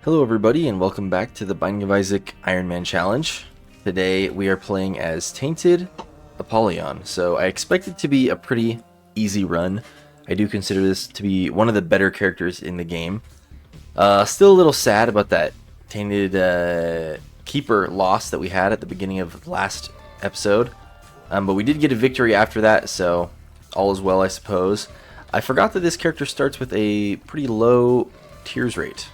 Hello everybody and welcome back to the Binding of Isaac Ironman challenge. Today we are playing as Tainted Apollyon, so I expect it to be a pretty easy run. I do consider this to be one of the better characters in the game. Still a little sad about that Tainted Keeper loss that we had at the beginning of last episode, but we did get a victory after that, so all is well I suppose. I forgot that this character starts with a pretty low tears rate.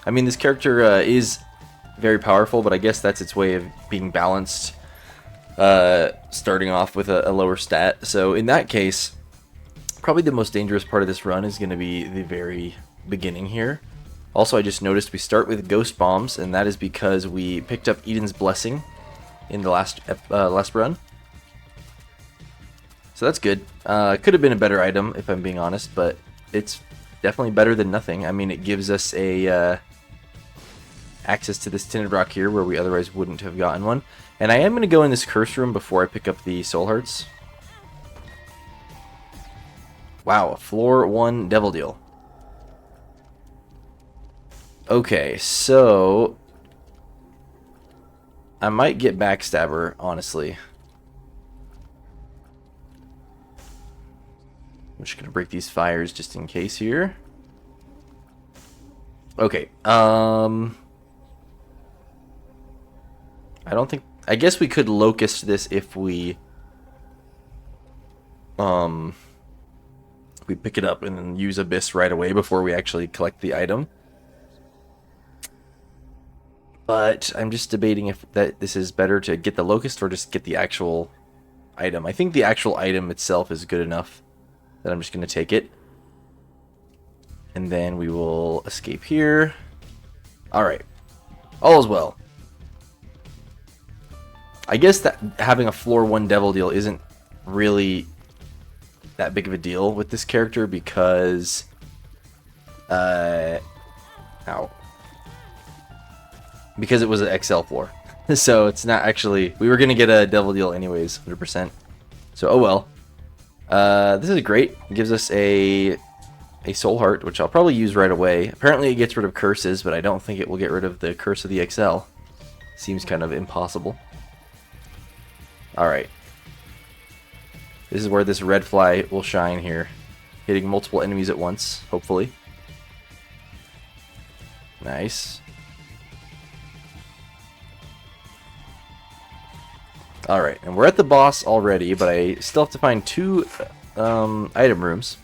I mean, this character is very powerful, but I guess that's its way of being balanced, starting off with a lower stat. So in that case, probably the most dangerous part of this run is going to be the very beginning here. Also, I just noticed we start with Ghost Bombs, and that is because we picked up Eden's Blessing in the last run. So that's good. Could have been a better item, if I'm being honest, but it's definitely better than nothing. I mean, it gives us a access to this tinted rock here where we otherwise wouldn't have gotten one. And I am going to go in this curse room before I pick up the soul hearts. Wow, a floor 1 devil deal. Okay, so I might get Backstabber, honestly. I'm just going to break these fires just in case here. Okay, I don't think... I guess we could Locust this if we pick it up and then use Abyss right away before we actually collect the item. But I'm just debating if this is better to get the Locust or just get the actual item. I think the actual item itself is good enough that I'm just going to take it. And then we will escape here. Alright. All is well. I guess that having a floor 1 devil deal isn't really that big of a deal with this character because... Because it was an XL floor. So it's not actually... We were going to get a devil deal anyways, 100%. So, oh well. This is great. It gives us a soul heart, which I'll probably use right away. Apparently it gets rid of curses, but I don't think it will get rid of the curse of the XL. Seems kind of impossible. Alright. This is where this red fly will shine here. Hitting multiple enemies at once, hopefully. Nice. Alright, and we're at the boss already, but I still have to find 2 item rooms.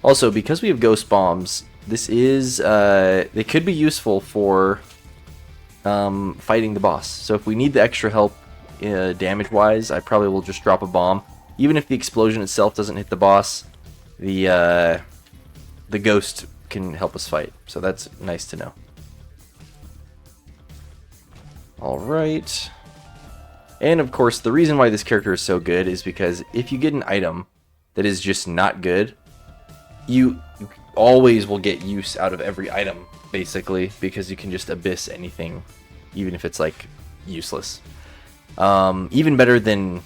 Also, because we have Ghost Bombs, this is... they could be useful for fighting the boss. So if we need the extra help damage-wise, I probably will just drop a bomb. Even if the explosion itself doesn't hit the boss, the ghost can help us fight. So that's nice to know. Alright. And of course, the reason why this character is so good is because if you get an item that is just not good, you always will get use out of every item, basically, because you can just abyss anything, even if it's like useless. Even better than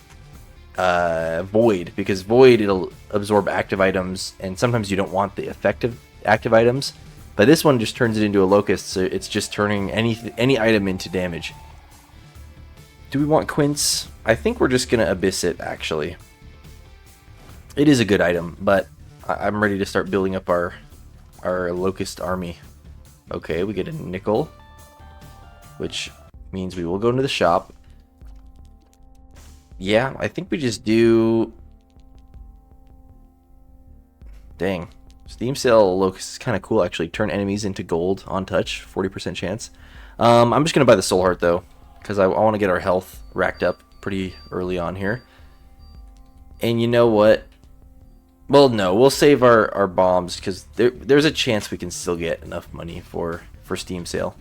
Void, because Void, it'll absorb active items, and sometimes you don't want the effective active items. But this one just turns it into a Locust, so it's just turning any item into damage. Do we want Quince? I think we're just going to Abyss it, actually. It is a good item, but I'm ready to start building up our Locust army. Okay, we get a nickel, which means we will go into the shop. Yeah, I think we just do... Dang. Steam Sale Locust is kind of cool, actually. Turn enemies into gold on touch. 40% chance. I'm just going to buy the Soul Heart, though, because I want to get our health racked up pretty early on here. And you know what? Well, no, we'll save our bombs, because there's a chance we can still get enough money for Steam Sale.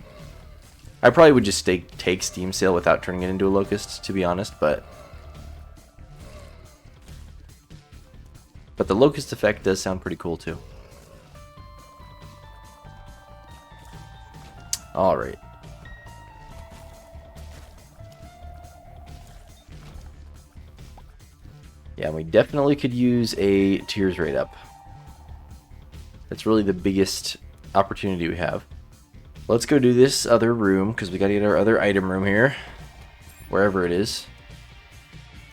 I probably would just take Steam Sale without turning it into a Locust, to be honest, but the Locust effect does sound pretty cool, too. Alright. Yeah, we definitely could use a tears rate up. That's really the biggest opportunity we have. let's go do this other room, because we got to get our other item room here. Wherever it is.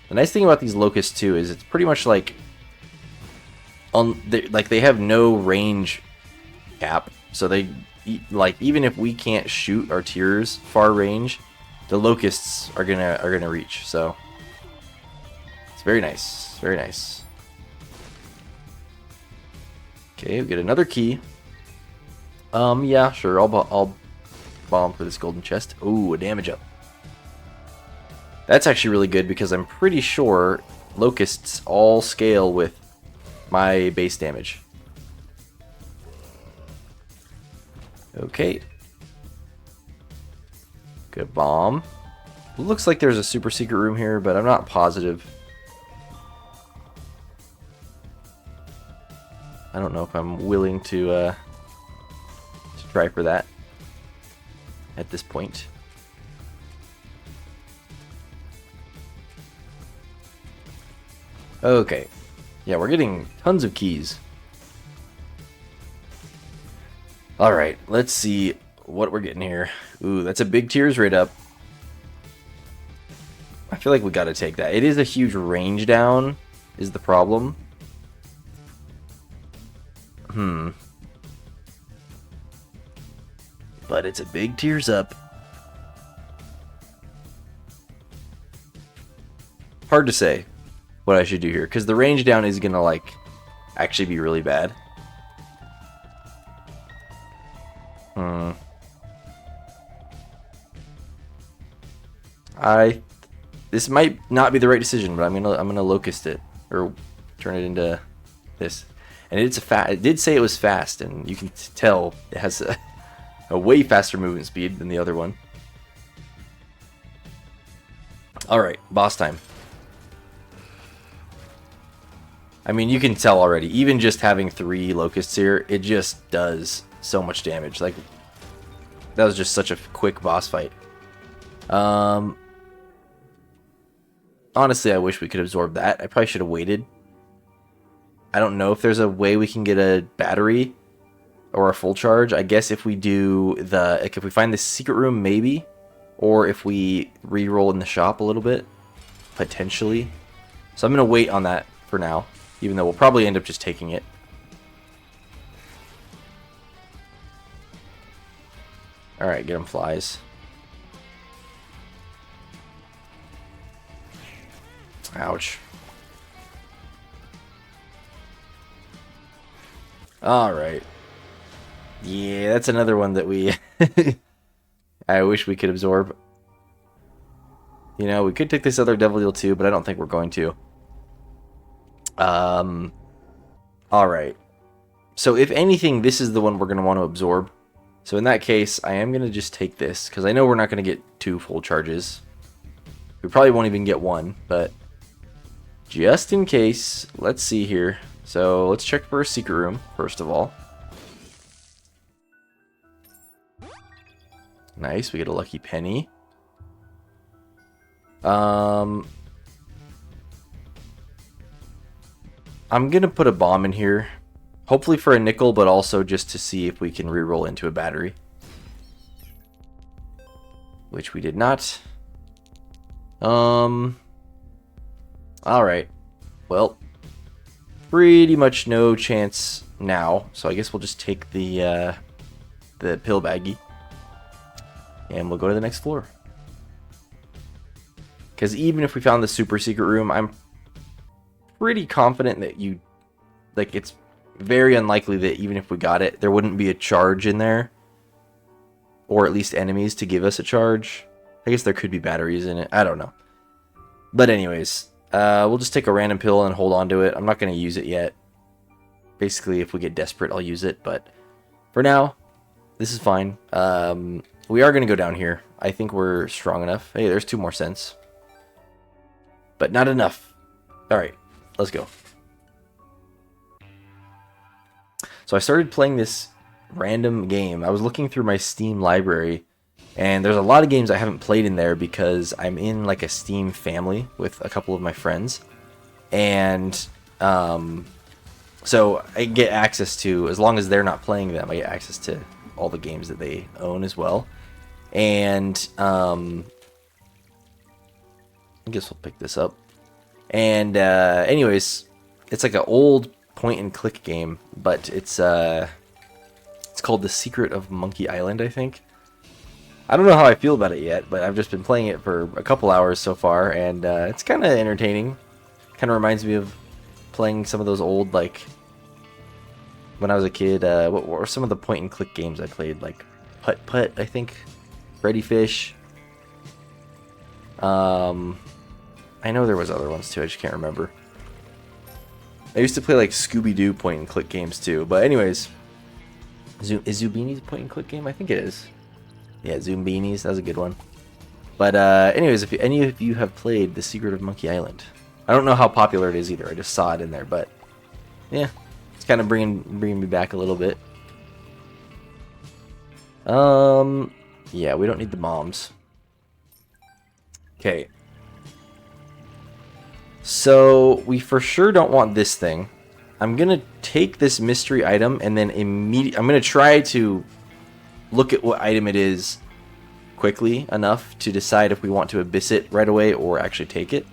The nice thing about these locusts, too, is it's pretty much like... they have no range cap. So they... Like, even if we can't shoot our tiers far range, the locusts are gonna reach, so... It's very nice. Very nice. Okay, we get another key. Yeah, sure. I'll bomb for this golden chest. Ooh, a damage up. That's actually really good because I'm pretty sure locusts all scale with my base damage. Okay. Good bomb. Looks like there's a super secret room here, but I'm not positive. I don't know if I'm willing to try for that at this point. Okay. Yeah, we're getting tons of keys. Alright, let's see what we're getting here. Ooh, that's a big tiers rate up. I feel like we gotta take that. It is a huge range down, is the problem. But it's a big tiers up. Hard to say what I should do here, because the range down is gonna, like, actually be really bad. This might not be the right decision, but I'm gonna locust it, or turn it into this. And it did say it was fast, and you can tell it has a way faster movement speed than the other one. Alright, boss time. I mean, you can tell already, even just having 3 locusts here, it just does so much damage. Like, that was just such a quick boss fight. Honestly, I wish we could absorb that. I probably should have waited. I don't know if there's a way we can get a battery or a full charge. I guess if we do if we find the secret room, maybe. Or if we re-roll in the shop a little bit, potentially. So I'm going to wait on that for now, even though we'll probably end up just taking it. Alright, get him flies. Ouch. Alright. Yeah, that's another one that we... I wish we could absorb. You know, we could take this other devil deal too, but I don't think we're going to. Alright. So if anything, this is the one we're going to want to absorb. So in that case, I am going to just take this, because I know we're not going to get 2 full charges. We probably won't even get 1, but just in case, let's see here. So let's check for a secret room, first of all. Nice, we get a lucky penny. I'm gonna put a bomb in here. Hopefully for a nickel, but also just to see if we can re-roll into a battery. Which we did not. Alright. Well, pretty much no chance now. So I guess we'll just take the pill baggie. And we'll go to the next floor. Because even if we found the super secret room, I'm pretty confident that it's very unlikely that even if we got it, there wouldn't be a charge in there. Or at least enemies to give us a charge. I guess there could be batteries in it. I don't know. But anyways, we'll just take a random pill and hold on to it. I'm not going to use it yet. Basically, if we get desperate, I'll use it. But for now, this is fine. We are going to go down here. I think we're strong enough. Hey, there's 2 more cents. But not enough. Alright, let's go. So I started playing this random game. I was looking through my Steam library, and there's a lot of games I haven't played in there because I'm in like a Steam family with a couple of my friends. And so I get access to, as long as they're not playing them, I get access to all the games that they own as well. And I guess we'll pick this up. And anyways, it's like an old point and click game, but it's called The Secret of Monkey Island, I think. I don't know how I feel about it yet, but I've just been playing it for a couple hours so far, and it's kind of entertaining. Kind of reminds me of playing some of those old, like, when I was a kid, what were some of the point and click games I played? Like Putt Putt, I think. Freddy Fish. I know there was other ones too, I just can't remember. I used to play like Scooby-Doo point and click games too, but anyways. Is Zubini's a point and click game? I think it is. Yeah, Zumbinis, that was a good one. But anyways, if any of you have played The Secret of Monkey Island, I don't know how popular it is either. I just saw it in there, but yeah, it's kind of bringing me back a little bit. Yeah, we don't need the bombs. Okay. So we for sure don't want this thing. I'm gonna take this mystery item and then I'm gonna try to look at what item it is quickly enough to decide if we want to abyss it right away or actually take it.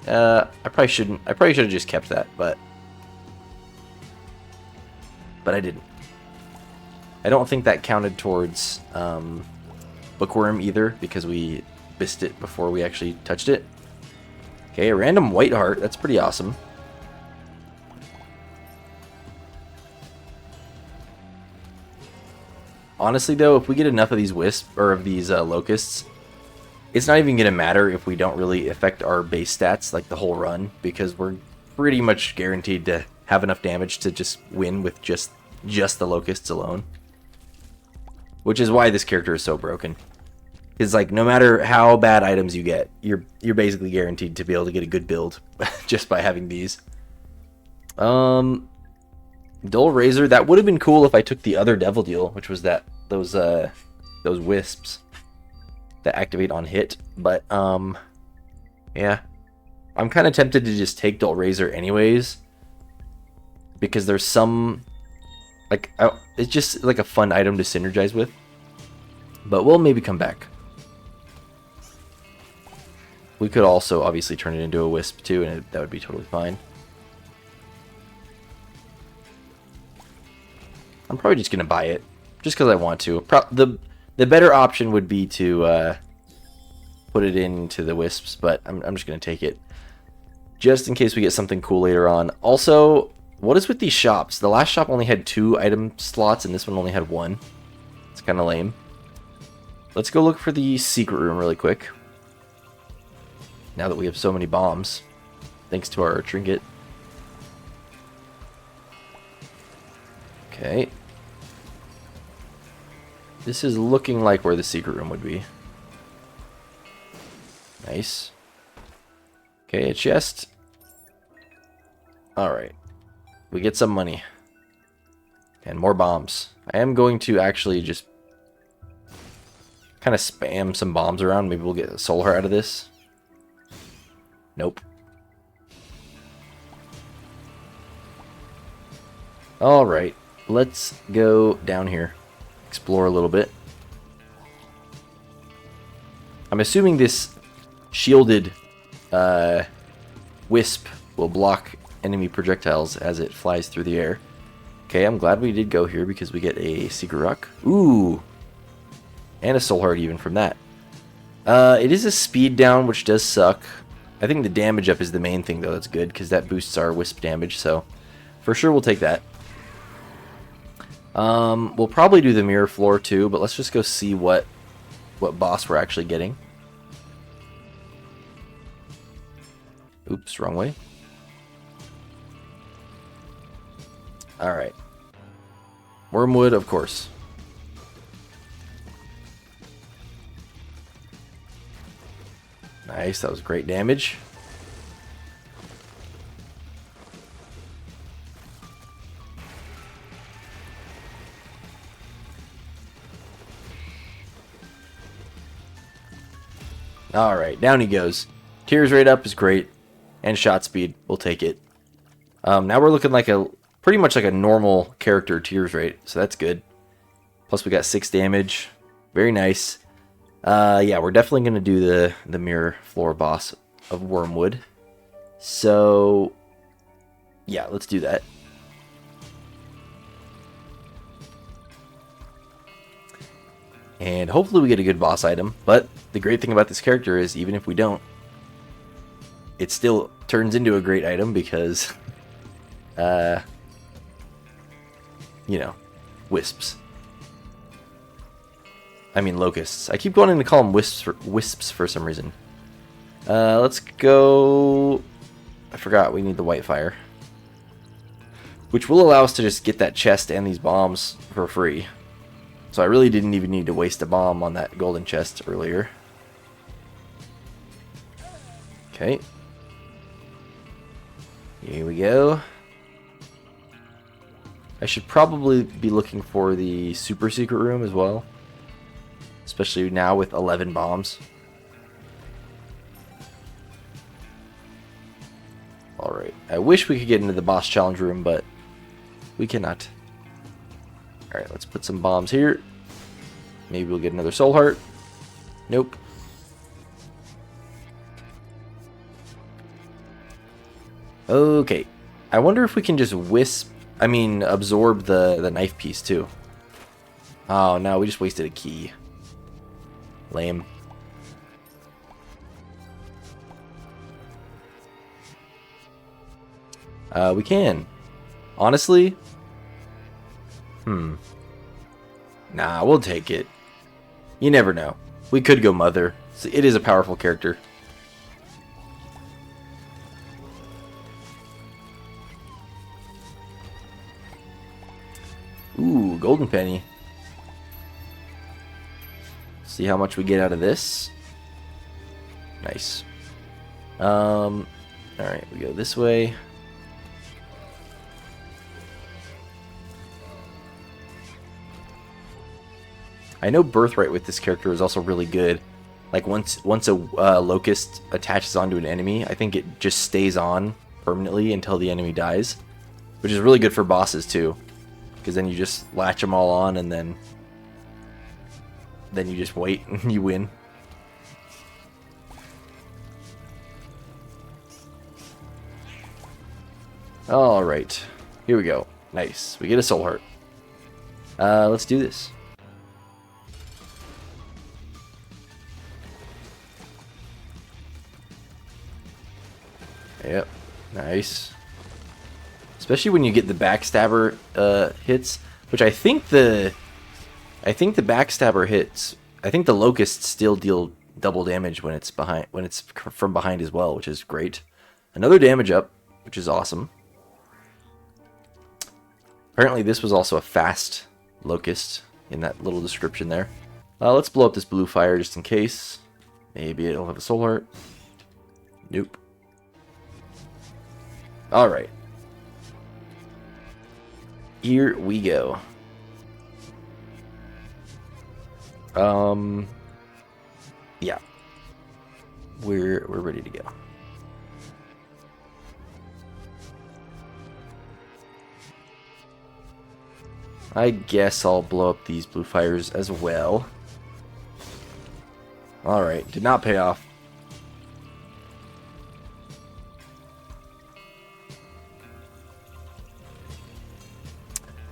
I probably shouldn't. I probably should have just kept that, but I didn't. I don't think that counted towards bookworm either because we abyssed it before we actually touched it. Okay, a random white heart. That's pretty awesome. Honestly, though, if we get enough of these locusts, it's not even going to matter if we don't really affect our base stats like the whole run, because we're pretty much guaranteed to have enough damage to just win with just the locusts alone. Which is why this character is so broken. Because like no matter how bad items you get, you're basically guaranteed to be able to get a good build just by having these. Dull Razor, that would have been cool if I took the other Devil Deal, which was those wisps that activate on hit. But yeah, I'm kind of tempted to just take Dull Razor anyways, because there's some it's just like a fun item to synergize with. But we'll maybe come back. We could also obviously turn it into a wisp too, and that would be totally fine. I'm probably just gonna buy it, just because I want to. The better option would be to put it into the wisps, but I'm just gonna take it, just in case we get something cool later on. Also, what is with these shops? The last shop only had 2 item slots, and this one only had 1. It's kind of lame. Let's go look for the secret room really quick. Now that we have so many bombs, thanks to our trinket. Okay. This is looking like where the secret room would be. Nice. Okay, a chest. Alright. We get some money. And more bombs. I am going to actually just kind of spam some bombs around. Maybe we'll get a soul heart out of this. Nope. Alright. Let's go down here. Explore a little bit. I'm assuming this shielded wisp will block enemy projectiles as it flies through the air. Okay, I'm glad we did go here because we get a secret rock. Ooh! And a soul heart even from that. It is a speed down, which does suck. I think the damage up is the main thing, though. That's good because that boosts our wisp damage, so for sure we'll take that. We'll probably do the mirror floor too, but let's just go see what boss we're actually getting. Oops, wrong way. Alright. Wormwood, of course. Nice, that was great damage. Alright, down he goes. Tears rate up is great. And shot speed, we'll take it. Now we're looking like a pretty much like a normal character tears rate, so that's good. Plus we got 6 damage. Very nice. Yeah, we're definitely going to do the mirror floor boss of Wormwood. So, yeah, let's do that. And hopefully we get a good boss item. But the great thing about this character is even if we don't, it still turns into a great item because, you know, wisps. I mean locusts. I keep wanting to call them wisps for some reason. Let's go... I forgot we need the white fire. Which will allow us to just get that chest and these bombs for free. So I really didn't even need to waste a bomb on that golden chest earlier. Okay. Here we go. I should probably be looking for the super secret room as well. Especially now with 11 bombs. Alright. I wish we could get into the boss challenge room, but we cannot. Alright, let's put some bombs here. Maybe we'll get another soul heart. Nope. Okay. I wonder if we can just absorb the knife piece too. Oh no, we just wasted a key. Lame. We can. Honestly? Nah, we'll take it. You never know. We could go Mother. It is a powerful character. Ooh, golden penny. See how much we get out of this. Nice. Alright, we go this way. I know Birthright with this character is also really good. Like once a locust attaches onto an enemy, I think it just stays on permanently until the enemy dies, which is really good for bosses too, because then you just latch them all on and then you just wait and you win. All right, here we go. Nice, we get a soul heart. Let's do this. Yep, nice. Especially when you get the backstabber hits, which I think the backstabber hits. I think the locusts still deal double damage when it's from behind as well, which is great. Another damage up, which is awesome. Apparently, this was also a fast locust in that little description there. Let's blow up this blue fire just in case. Maybe it'll have a soul heart. Nope. Alright. Here we go. Yeah. We're ready to go. I guess I'll blow up these blue fires as well. Alright, did not pay off.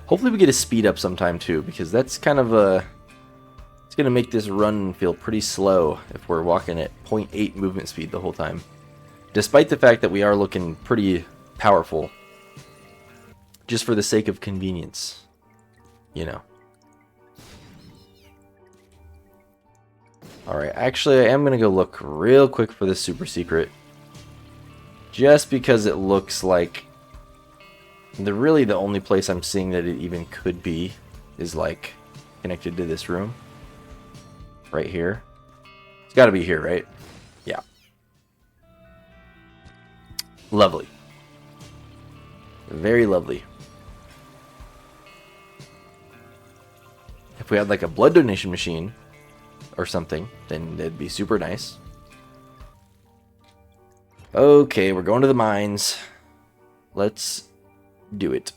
Hopefully we get a speed up sometime too, because that's kind of it's going to make this run feel pretty slow if we're walking at 0.8 movement speed the whole time. Despite the fact that we are looking pretty powerful. Just for the sake of convenience. You know. Alright, actually I am going to go look real quick for this super secret. Just because it looks like really the only place I'm seeing that it even could be is like connected to this room. Right here. It's got to be here, right? Yeah. Lovely. Very lovely. If we had like a blood donation machine or something, then that'd be super nice. Okay, we're going to the mines. Let's do it.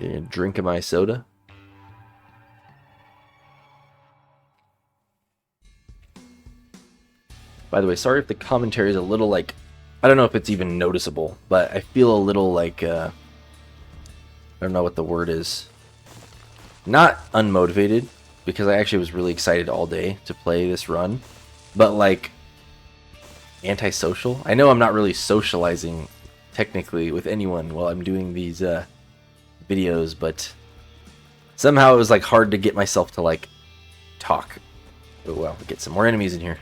Getting a drink of my soda. By the way, sorry if the commentary is a little like, I don't know if it's even noticeable, but I feel a little like, I don't know what the word is. Not unmotivated, because I actually was really excited all day to play this run, but like antisocial. I know I'm not really socializing technically with anyone while I'm doing these videos, but somehow it was like hard to get myself to like talk. Oh well, get some more enemies in here.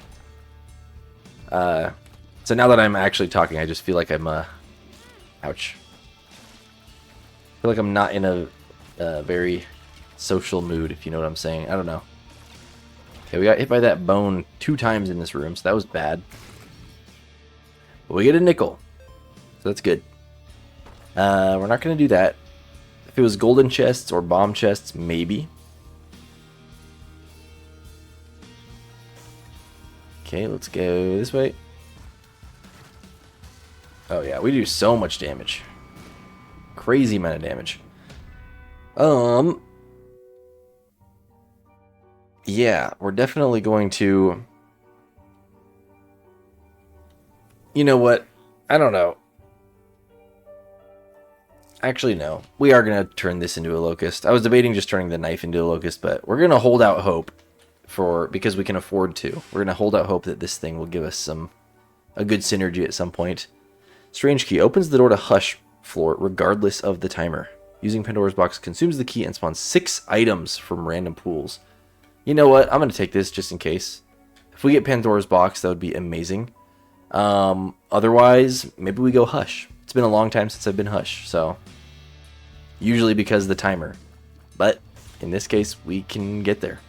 So now that I'm actually talking, I just feel like I'm ouch. I feel like I'm not in a very social mood, if you know what I'm saying. I don't know. Okay, we got hit by that bone 2 times in this room, so that was bad. But we get a nickel, so that's good. We're not going to do that. If it was golden chests or bomb chests, maybe. Okay, let's go this way. Oh yeah, we do so much damage. Crazy amount of damage. Yeah, we're definitely going to... You know what? I don't know. Actually, no. We are going to turn this into a locust. I was debating just turning the knife into a locust, but we're going to hold out hope because we can afford to. We're going to hold out hope that this thing will give us a good synergy at some point. Strange key opens the door to Hush floor regardless of the timer. Using Pandora's box consumes the key and spawns 6 items from random pools. You know what? I'm going to take this just in case. If we get Pandora's box, that would be amazing. Otherwise, maybe we go Hush. It's been a long time since I've been Hush, so usually because of the timer. But in this case, we can get there.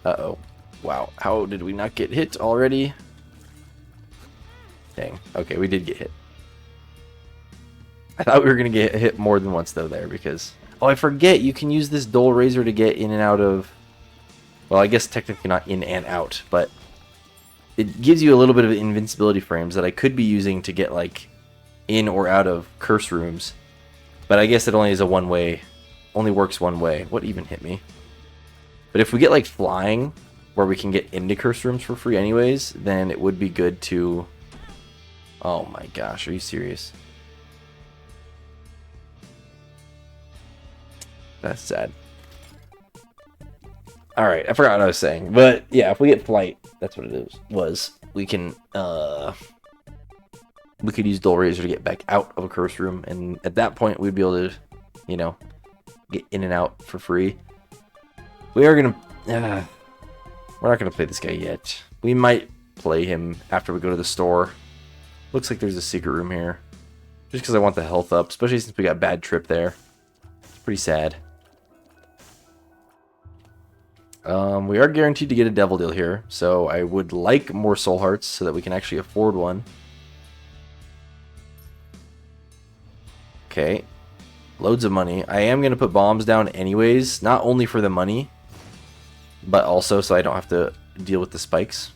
Uh-oh. Wow. How did we not get hit already? Dang. Okay, we did get hit. I thought we were going to get hit more than once, though, there, because... Oh, I forget, you can use this dull razor to get in and out of... Well, I guess technically not in and out, but... It gives you a little bit of invincibility frames that I could be using to get, like, in or out of curse rooms. But I guess it only is a one-way... Only works one way. What even hit me? But if we get, like, flying, where we can get into curse rooms for free anyways, then it would be good to... Oh my gosh, are you serious? That's sad. Alright, I forgot what I was saying. But yeah, if we get flight, that's what it was. We can we could use Dull Razor to get back out of a curse room, and at that point we'd be able to, you know, get in and out for free. We are gonna we're not gonna play this guy yet. We might play him after we go to the store. Looks like there's a secret room here. Just because I want the health up, especially since we got bad trip there. It's pretty sad. We are guaranteed to get a devil deal here, so I would like more soul hearts so that we can actually afford one. Okay. Loads of money. I am going to put bombs down anyways, not only for the money, but also so I don't have to deal with the spikes.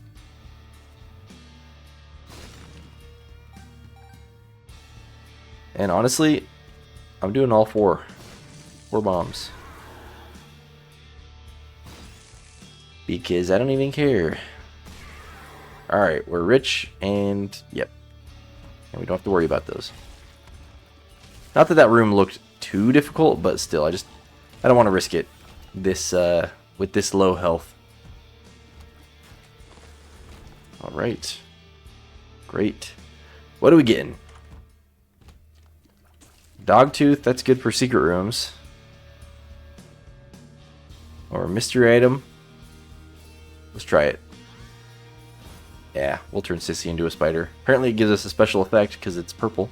And honestly, I'm doing all 4 bombs. Because I don't even care. Alright, we're rich, and yep. And we don't have to worry about those. Not that that room looked too difficult, but still, I don't want to risk it this with this low health. Alright. Great. What are we getting? Dogtooth, that's good for secret rooms. Or a mystery item. Let's try it. Yeah, we'll turn Sissy into a spider. Apparently it gives us a special effect because it's purple.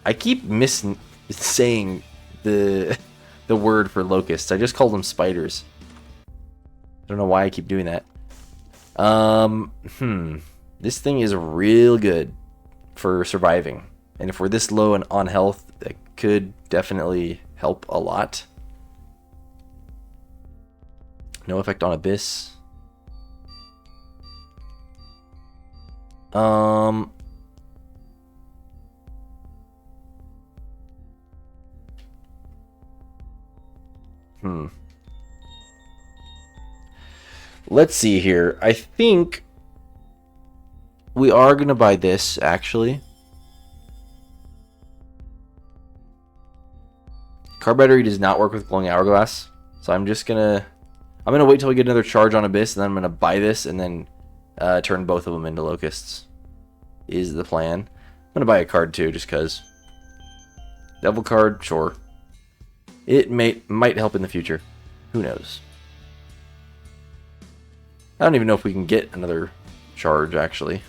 I keep saying the word for locusts. I just call them spiders. I don't know why I keep doing that. This thing is real good for surviving. And if we're this low on health, that could definitely help a lot. No effect on Abyss. Let's see here. I think we are going to buy this, actually. Car battery does not work with glowing hourglass. So I'm just going to... I'm going to wait till we get another charge on Abyss, and then I'm going to buy this, and then turn both of them into Locusts. Is the plan. I'm going to buy a card, too, just because. Devil card, sure. It might help in the future. Who knows? I don't even know if we can get another charge, actually.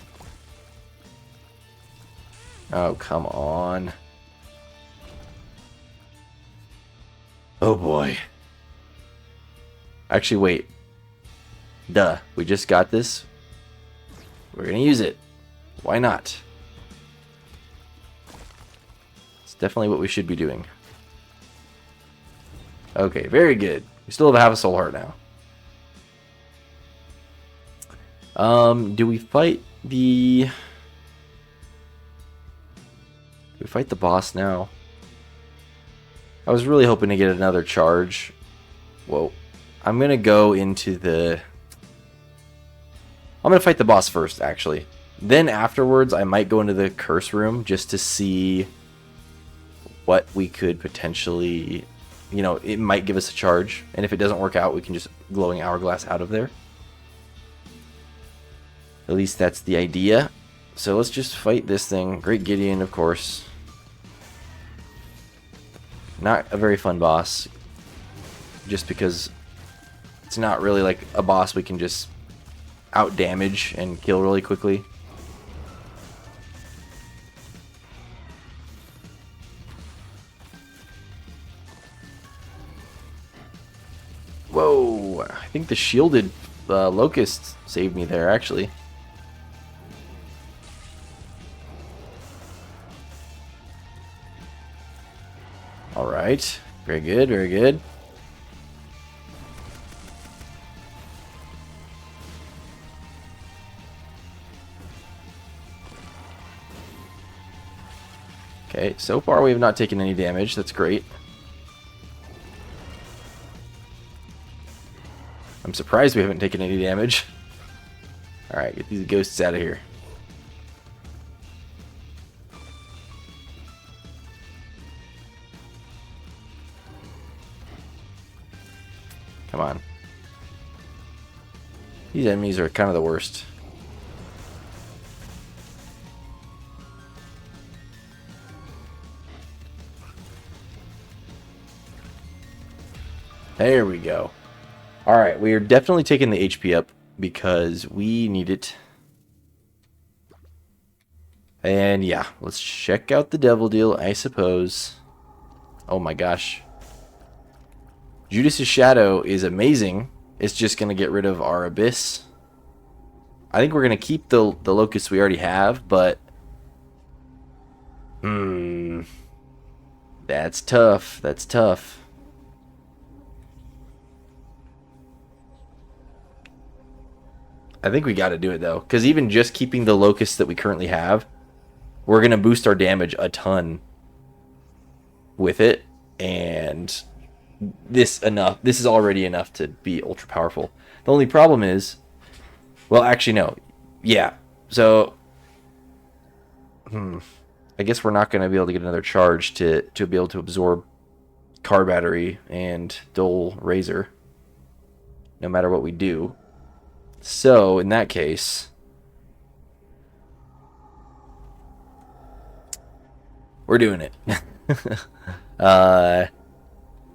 Oh, come on. Oh, boy. Actually, wait. Duh. We just got this. We're going to use it. Why not? It's definitely what we should be doing. Okay, very good. We still have half a soul heart now. Do we fight the... Do we fight the boss now? I was really hoping to get another charge. Whoa. I'm going to go into the... I'm going to fight the boss first, actually. Then afterwards, I might go into the curse room just to see what we could potentially... You know, it might give us a charge. And if it doesn't work out, we can just glowing hourglass out of there. At least that's the idea. So let's just fight this thing. Great Gideon, of course. Not a very fun boss. Just because it's not really like a boss we can just out damage and kill really quickly. Whoa! I think the shielded Locust saved me there, actually. Alright. Very good, very good. Okay, so far we have not taken any damage. That's great. I'm surprised we haven't taken any damage. Alright, get these ghosts out of here. Come on. These enemies are kind of the worst. There we go. Alright, we are definitely taking the HP up because we need it. And yeah, let's check out the devil deal, I suppose. Oh my gosh. Judas's Shadow is amazing. It's just going to get rid of our Abyss. I think we're going to keep the Locusts we already have, but... That's tough. That's tough. I think we got to do it, though. Because even just keeping the Locusts that we currently have, we're going to boost our damage a ton with it. And... This is already enough to be ultra powerful. The only problem is, well, actually no, yeah. So, I guess we're not going to be able to get another charge to be able to absorb car battery and dull razor, no matter what we do. So in that case, we're doing it.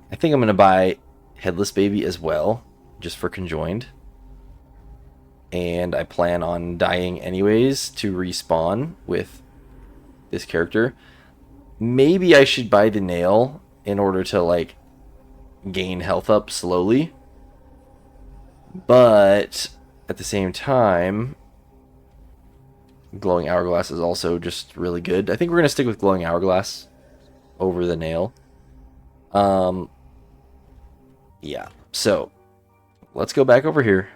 I think I'm going to buy Headless Baby as well, just for conjoined. And I plan on dying anyways to respawn with this character. Maybe I should buy the nail in order to, like, gain health up slowly. But at the same time, Glowing Hourglass is also just really good. I think we're going to stick with Glowing Hourglass over the nail. Yeah, so let's go back over here.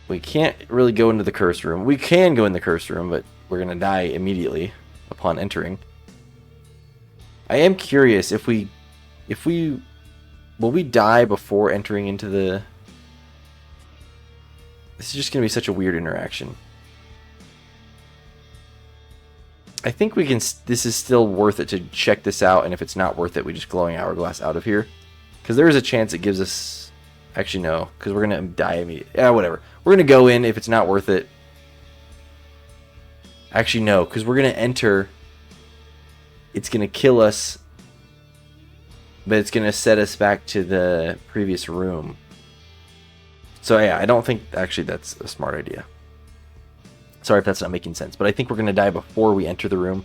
We can't really go into the curse room. We can go in the curse room, but we're going to die immediately upon entering. I am curious if we will we die before entering into the... This is just going to be such a weird interaction. I think we can... This is still worth it to check this out, and if it's not worth it, we just glowing hourglass out of here. Because there is a chance it gives us... Actually, no, because we're going to die immediately. Yeah, whatever. We're going to go in if it's not worth it. Actually, no, because we're going to enter... It's going to kill us, but it's going to set us back to the previous room. So yeah, I don't think actually that's a smart idea. Sorry if that's not making sense, but I think we're going to die before we enter the room,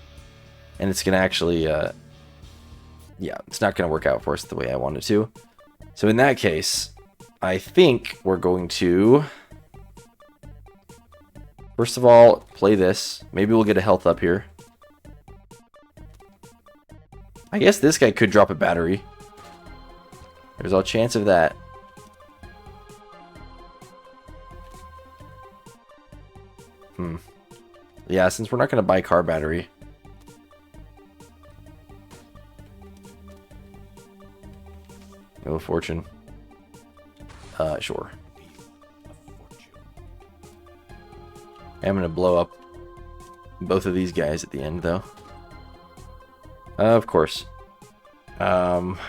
and it's going to actually, yeah, it's not going to work out for us the way I want it to. So in that case, I think we're going to, first of all, play this. Maybe we'll get a health up here. I guess this guy could drop a battery. There's a chance of that. Yeah, since we're not going to buy car battery. No fortune. Sure. I'm going to blow up both of these guys at the end, though. Of course. Alright,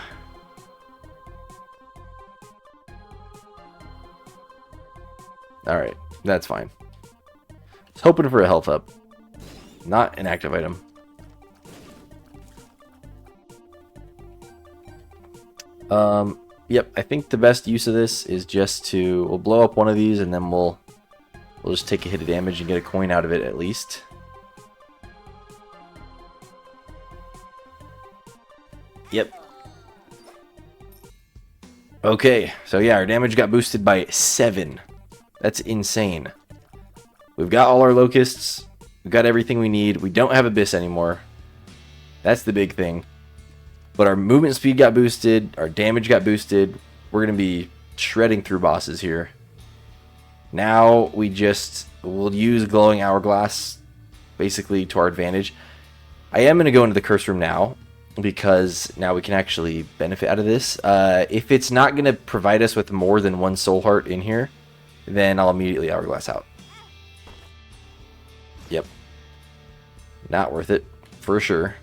that's fine. I was hoping for a health up. Not an active item. Yep, I think the best use of this is just to... We'll blow up one of these and then we'll just take a hit of damage and get a coin out of it at least. Yep. Okay, so yeah, our damage got boosted by 7. That's insane. We've got all our locusts. We've got everything we need. We don't have Abyss anymore. That's the big thing. But our movement speed got boosted. Our damage got boosted. We're going to be shredding through bosses here. Now we'll use glowing hourglass basically to our advantage. I am going to go into the curse room now, because now we can actually benefit out of this. If it's not going to provide us with more than one soul heart in here, then I'll immediately hourglass out. Yep. Not worth it, for sure.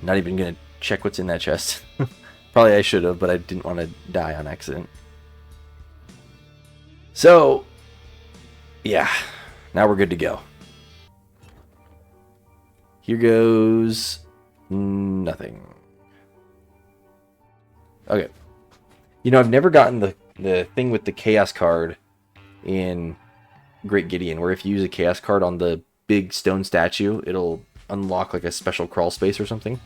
Not even going to check what's in that chest. Probably I should have, but I didn't want to die on accident. So, yeah. Now we're good to go. Here goes nothing. Okay. You know, I've never gotten the thing with the Chaos card in Great Gideon, where if you use a Chaos card on the big stone statue, it'll unlock like a special crawl space or something.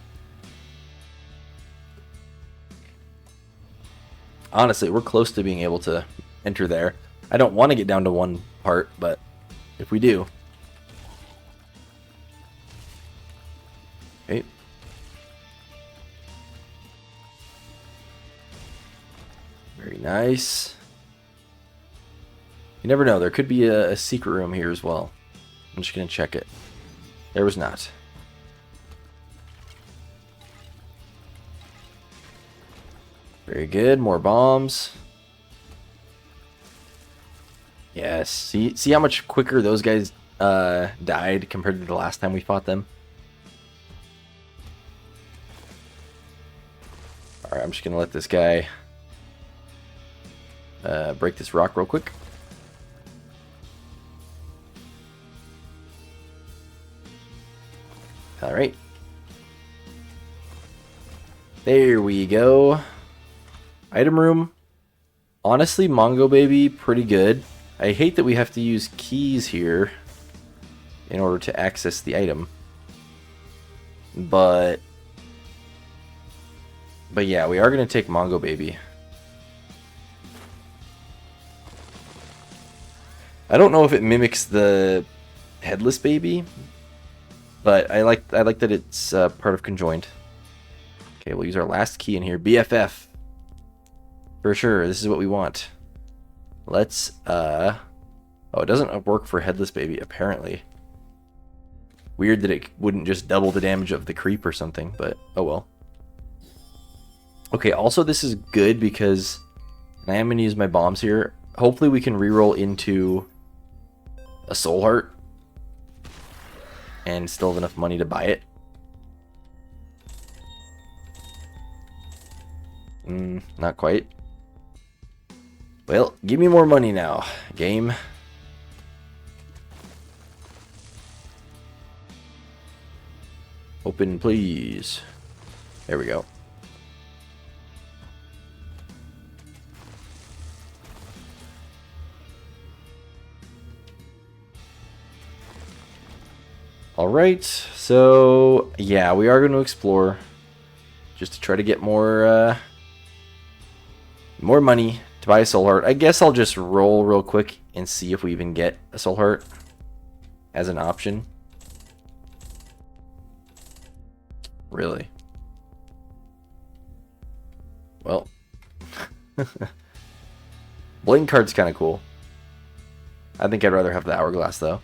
Honestly, we're close to being able to enter there. I don't want to get down to one part, but if we do... Okay. Very nice. You never know. There could be a secret room here as well. I'm just going to check it. There was not. Very good. More bombs. Yes. See how much quicker those guys died compared to the last time we fought them? Alright, I'm just going to let this guy break this rock real quick. Alright. There we go. Item room. Honestly, Mongo Baby, pretty good. I hate that we have to use keys here in order to access the item. But yeah, we are going to take Mongo Baby. I don't know if it mimics the Headless Baby, but I like that it's part of Conjoined. Okay, we'll use our last key in here. BFF. For sure, this is what we want. Let's, oh, it doesn't work for Headless Baby, apparently. Weird that it wouldn't just double the damage of the creep or something, but oh well. Okay, also this is good because I am going to use my bombs here. Hopefully we can reroll into a soul heart and still have enough money to buy it. Not quite. Well, give me more money now, game. Open, please. There we go. Alright, so yeah, we are going to explore just to try to get more money to buy a soul heart. I guess I'll just roll real quick and see if we even get a soul heart as an option. Really? Well, Blink card's kind of cool. I think I'd rather have the hourglass though.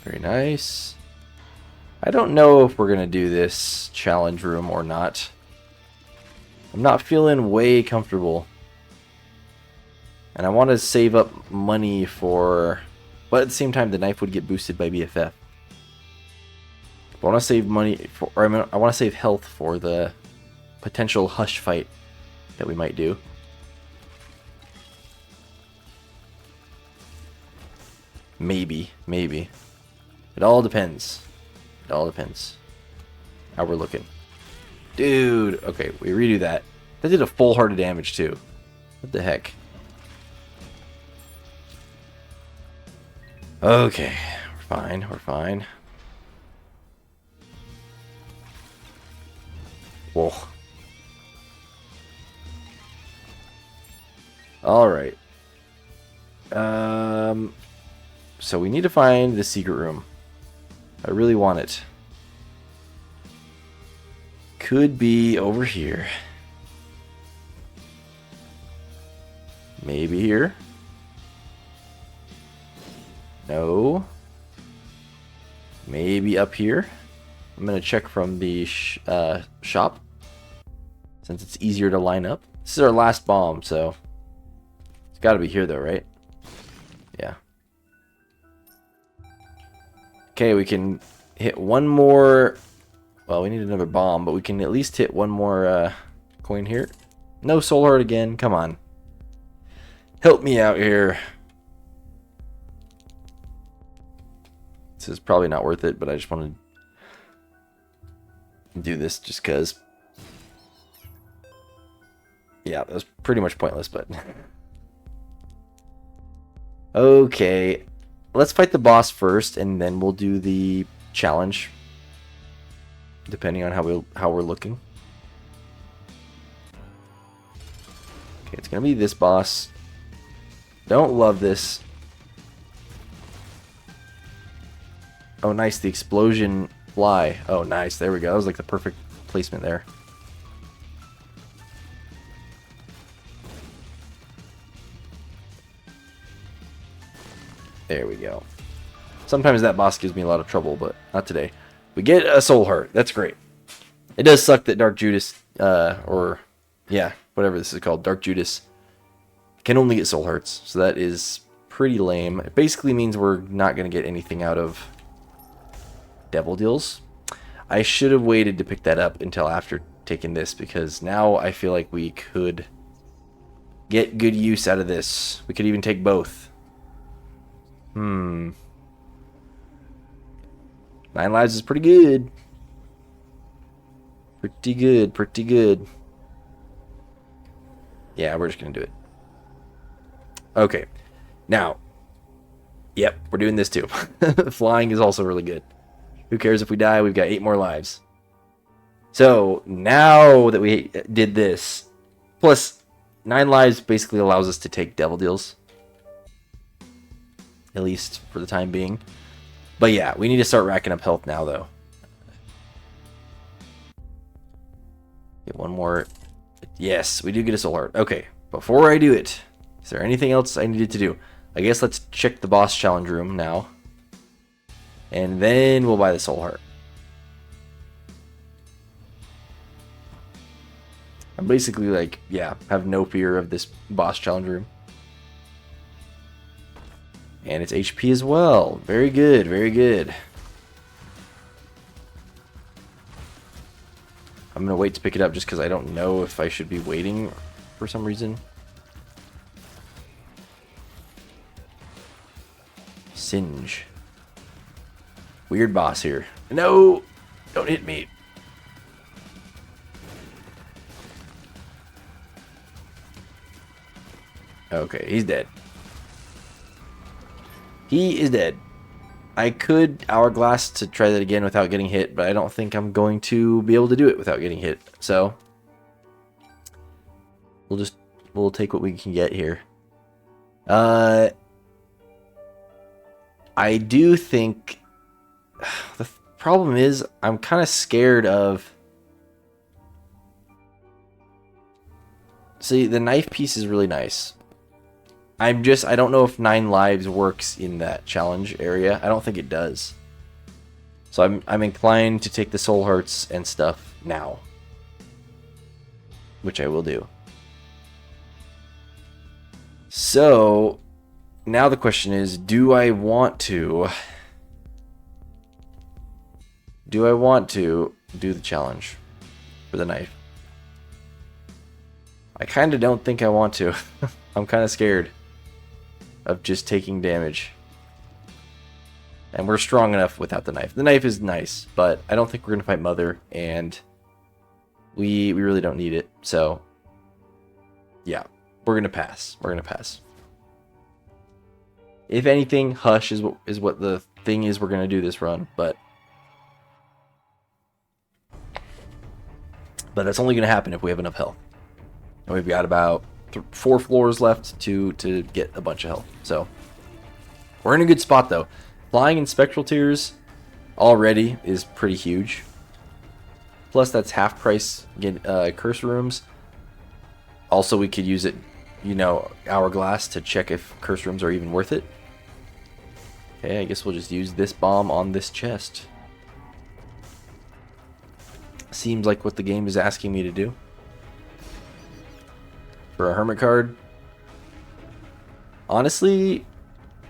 Very nice. I don't know if we're going to do this challenge room or not. I'm not feeling way comfortable. And I want to save up money for... But at the same time, the knife would get boosted by BFF. I want to save money for... Or I want to save health for the potential hush fight that we might do. Maybe. It all depends. It all depends. How we're looking. Dude! Okay, we redo that. That did a full heart of damage too. What the heck? Okay. We're fine. We're fine. Whoa. Alright. So we need to find the secret room. I really want it. Could be over here. Maybe here. No. Maybe up here. I'm going to check from the shop, since it's easier to line up. This is our last bomb, so it's got to be here though, right? Yeah. Okay, we can hit one more. Well, we need another bomb, but we can at least hit one more coin here. No soul heart again. Come on. Help me out here. This is probably not worth it, but I just want to do this just because. Yeah, that was pretty much pointless, but... Okay. Let's fight the boss first, and then we'll do the challenge, depending on how we're looking. Okay, it's gonna be this boss. Don't love this. Oh, nice, the explosion fly. Oh, nice, there we go. That was like the perfect placement there. There we go. Sometimes that boss gives me a lot of trouble, but not today. We get a soul heart. That's great. It does suck that Dark Judas, or yeah, whatever this is called, Dark Judas, can only get soul hearts. So that is pretty lame. It basically means we're not going to get anything out of Devil Deals. I should have waited to pick that up until after taking this, because now I feel like we could get good use out of this. We could even take both. 9 lives is pretty good. Pretty good, pretty good. Yeah, we're just gonna do it. Okay. Now, yep, we're doing this too. Flying is also really good. Who cares if we die? We've got 8 more lives. So, now that we did this, plus 9 lives basically allows us to take Devil Deals. At least for the time being. But yeah, we need to start racking up health now, though. Get one more. Yes, we do get a soul heart. Okay, before I do it, is there anything else I needed to do? I guess let's check the boss challenge room now. And then we'll buy the soul heart. I'm basically like, yeah, have no fear of this boss challenge room. And it's HP as well. Very good, very good. I'm going to wait to pick it up just because I don't know if I should be waiting for some reason. Singe. Weird boss here. No! Don't hit me. Okay, he's dead. He is dead. I could hourglass to try that again without getting hit, but I don't think I'm going to be able to do it without getting hit. So we'll take what we can get here. I do think the problem is I'm kind of scared of. See, the knife piece is really nice. I don't know if 9 lives works in that challenge area. I don't think it does. So I'm inclined to take the soul hearts and stuff now, which I will do. So now the question is, do I want to do the challenge for the knife? I kind of don't think I want to. I'm kind of scared of just taking damage. And we're strong enough without the knife. The knife is nice, but I don't think we're going to fight Mother, and we really don't need it. So, yeah, we're going to pass. We're going to pass. If anything, Hush is what the thing is we're going to do this run, but that's only going to happen if we have enough health. And we've got about 4 floors left to get a bunch of health. So we're in a good spot though. Flying in Spectral Tears already is pretty huge. Plus that's half price curse rooms. Also we could use it, hourglass to check if curse rooms are even worth it. Okay, I guess we'll just use this bomb on this chest. Seems like what the game is asking me to do. For a hermit card, honestly,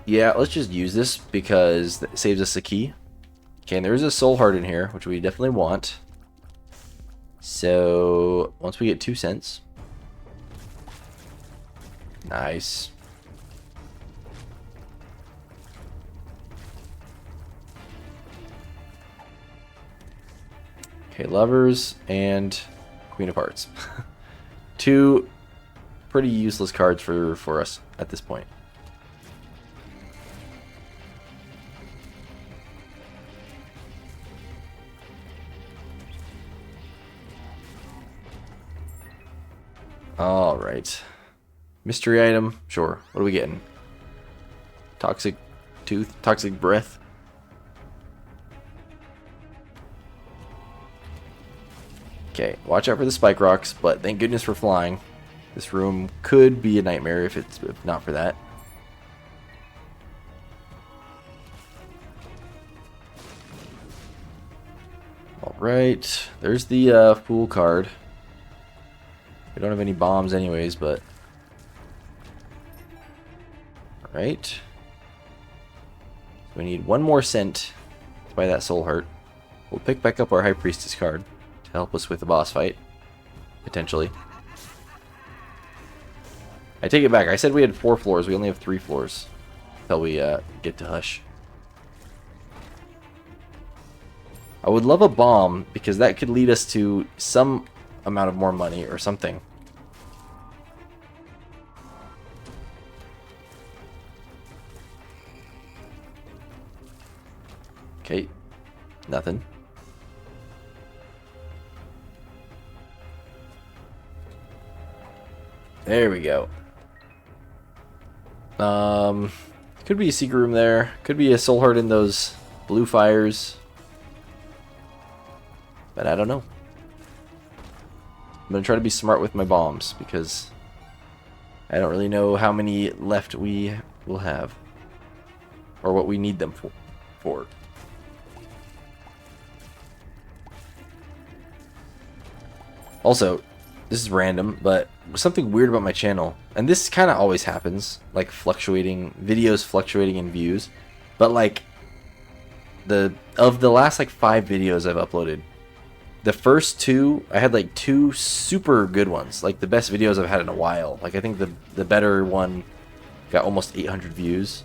yeah, let's just use this because it saves us a key. Okay, and there is a soul heart in here, which we definitely want. So once we get 2 cents, nice. Okay, lovers and Queen of Hearts. 2 pretty useless cards for us at this point. All right. Mystery item, sure. What are we getting? Toxic tooth, toxic breath. Okay, watch out for the spike rocks, but thank goodness for flying. This room could be a nightmare if not for that. Alright, there's the Fool card. We don't have any bombs anyways, but... Alright. We need 1 more cent to buy that soul heart. We'll pick back up our High Priestess card to help us with the boss fight. Potentially. I take it back. I said we had 4 floors. We only have 3 floors until we get to Hush. I would love a bomb because that could lead us to some amount of more money or something. Okay, nothing. There we go. Could be a secret room there. Could be a soul heart in those blue fires. But I don't know. I'm going to try to be smart with my bombs because I don't really know how many left we will have. Or what we need them for. Also, this is random, but something weird about my channel, and this kind of always happens, like videos fluctuating in views, but like of the last like 5 videos I've uploaded, the first 2 I had like 2 super good ones, like the best videos I've had in a while. Like I think the better one got almost 800 views,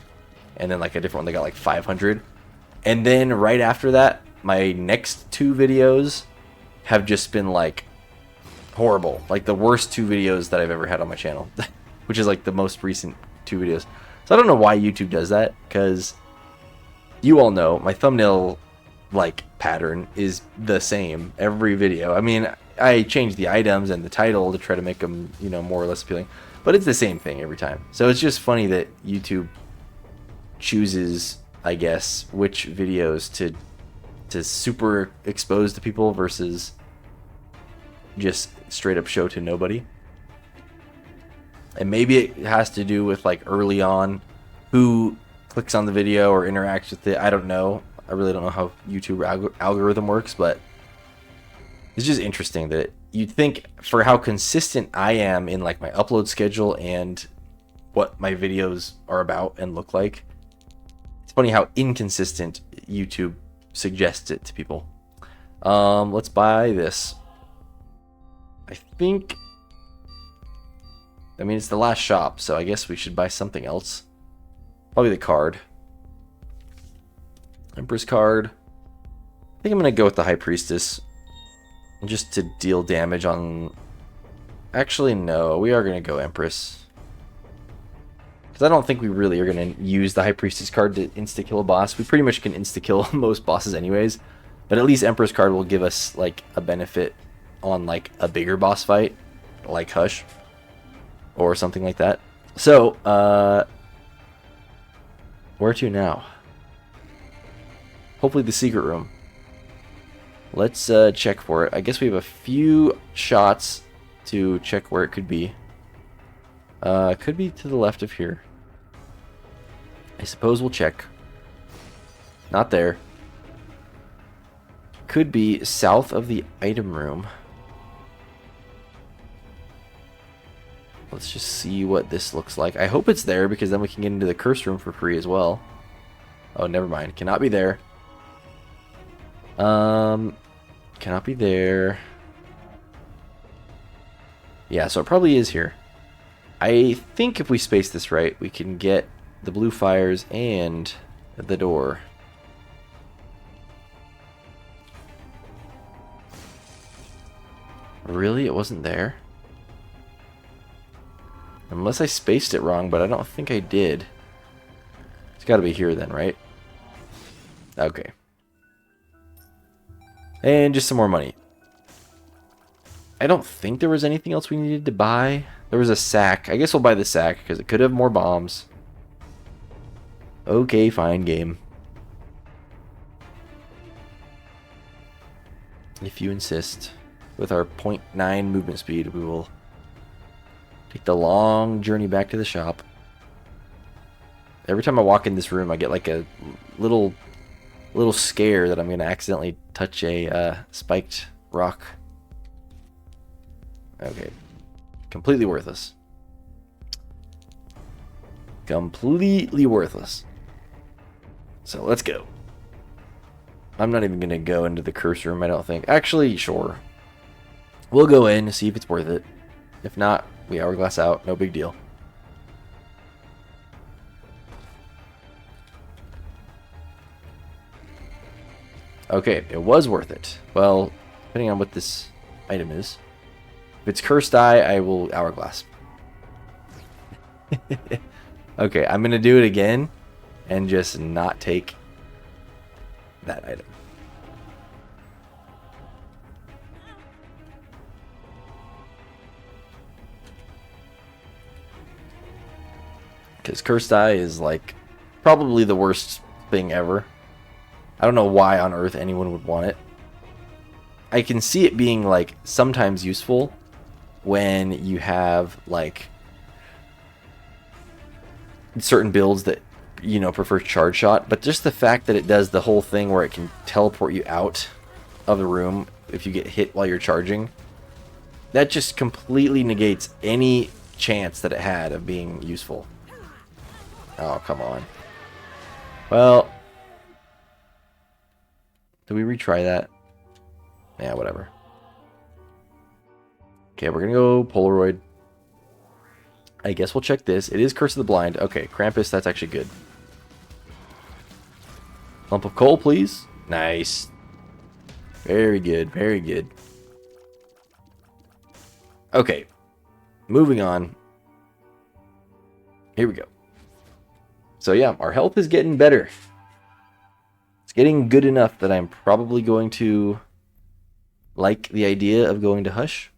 and then like a different one that got like 500, and then right after that my next 2 videos have just been like horrible, like the worst 2 videos that I've ever had on my channel, which is like the most recent 2 videos. So I don't know why YouTube does that, because you all know my thumbnail like pattern is the same every video. I mean, I change the items and the title to try to make them, you know, more or less appealing, but it's the same thing every time. So it's just funny that YouTube chooses, I guess, which videos to super expose to people versus just straight up show to nobody. And maybe it has to do with like early on who clicks on the video or interacts with it. I don't know. I really don't know how YouTube algorithm works, but it's just interesting that you'd think, for how consistent I am in like my upload schedule and what my videos are about and look like, it's funny how inconsistent YouTube suggests it to people. Let's buy this. I mean, it's the last shop, so I guess we should buy something else. Probably the card. Empress card. I think I'm going to go with the High Priestess, just to deal damage on... Actually, no, we are going to go Empress. Because I don't think we really are going to use the High Priestess card to insta-kill a boss. We pretty much can insta-kill most bosses anyways. But at least Empress card will give us like a benefit on like a bigger boss fight, like Hush or something like that. So where to now? Hopefully the secret room. Let's check for it. I guess we have a few shots to check where it could be. Could be to the left of here. I suppose we'll check. Not there. Could be south of the item room. Let's just see what this looks like. I hope it's there, because then we can get into the curse room for free as well. Oh, never mind. Cannot be there. Cannot be there. Yeah, so it probably is here. I think if we space this right, we can get the blue fires and the door. Really? It wasn't there? Unless I spaced it wrong, but I don't think I did. It's got to be here then, right? Okay. And just some more money. I don't think there was anything else we needed to buy. There was a sack. I guess we'll buy the sack, because it could have more bombs. Okay, fine, game. If you insist. With our 0.9 movement speed, we will take the long journey back to the shop. Every time I walk in this room, I get like a little scare that I'm going to accidentally touch a spiked rock. Okay. Completely worthless. Completely worthless. So let's go. I'm not even going to go into the curse room, I don't think. Actually, sure. We'll go in to see if it's worth it. If not, we hourglass out. No big deal. Okay, it was worth it. Well, depending on what this item is. If it's cursed eye, I will hourglass. Okay, I'm going to do it again and just not take that item. Because cursed eye is like probably the worst thing ever. I don't know why on earth anyone would want it. I can see it being like sometimes useful when you have like certain builds that, you know, prefer charge shot, but just the fact that it does the whole thing where it can teleport you out of the room if you get hit while you're charging, that just completely negates any chance that it had of being useful. Oh, come on. Well, do we retry that? Yeah, whatever. Okay, we're gonna go Polaroid. I guess we'll check this. It is Curse of the Blind. Okay, Krampus, that's actually good. Lump of coal, please. Nice. Very good, very good. Okay, moving on. Here we go. So yeah, our health is getting better. It's getting good enough that I'm probably going to like the idea of going to Hush.